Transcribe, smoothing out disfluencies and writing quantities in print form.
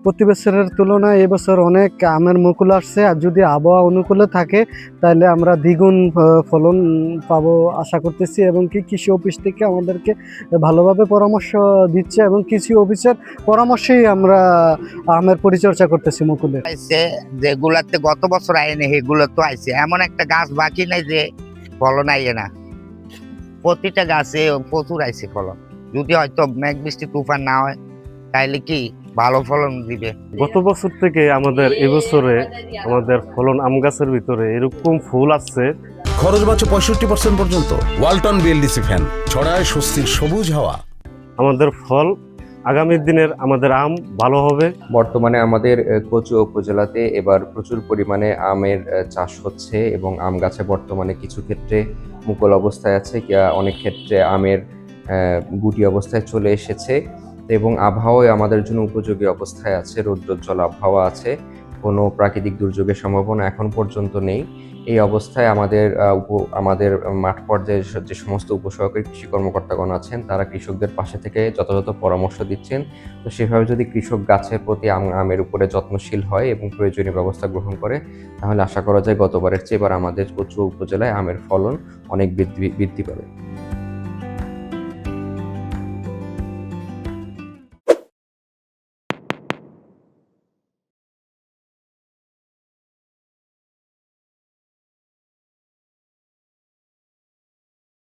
প্রতি বছরের তুলনায় এবছর অনেক আমের মুকুল আসছে। আর যদি আবহাওয়া অনুকূলে থাকে তাহলে আমরা দ্বিগুণ ফলন পাবো আশা করতেছি। এবং কি কৃষি অফিস থেকে আমাদেরকে ভালোভাবে পরামর্শ দিচ্ছে এবং কৃষি অফিসের পরামর্শেই আমরা আমের পরিচর্যা করতেছি মুকুলের। আইছে যেগুলাতে গত বছর আইনে সেগুলো তো আইছে, এমন একটা গাছ বাকি নাই যে ফলন আইয়ে না। প্রতিটা গাছে প্রচুর আইছে ফলন। যদি হয়তো মেঘ বৃষ্টি তুফান না হয় তাইলে কি ভালো ফলন দিবে। গত বছর থেকে আমাদের এবছরে আমাদের ফলন আম গাছের ভিতরে এরকম ফুল আসছে। খরচ বাঁচে 65% পর্যন্ত। ওয়ালটন বিএলডিসি ফ্যান ছড়ায় স্বস্তির সবুজ হাওয়া। আমাদের ফল আগামী দিনের আমাদের আম ভালো হবে। বর্তমানে আমাদের কচুয়া উপজেলাতে এবার প্রচুর পরিমাণে আমের চাষ হচ্ছে এবং আম গাছে বর্তমানে কিছু ক্ষেত্রে মুকুল অবস্থায় আছে, অনেক ক্ষেত্রে আমের গুটি অবস্থায় চলে এসেছে এবং আবহাওয়া আমাদের জন্য উপযোগী অবস্থায় আছে। রৌদ্রোজ্জ্বল আবহাওয়া আছে, কোনো প্রাকৃতিক দুর্যোগের সম্ভাবনা এখন পর্যন্ত নেই। এই অবস্থায় আমাদের মাঠ পর্যায়ে যে সমস্ত উপসহকারী কৃষি কর্মকর্তাগণ আছেন তারা কৃষকদের পাশে থেকে যথাযথ পরামর্শ দিচ্ছেন। তো সেভাবে যদি কৃষক গাছের প্রতি আমের উপরে যত্নশীল হয় এবং প্রয়োজনীয় ব্যবস্থা গ্রহণ করে তাহলে আশা করা যায় গতবারের চেয়ে এবার আমাদের কচুয়া উপজেলায় আমের ফলন অনেক বৃদ্ধি পাবে।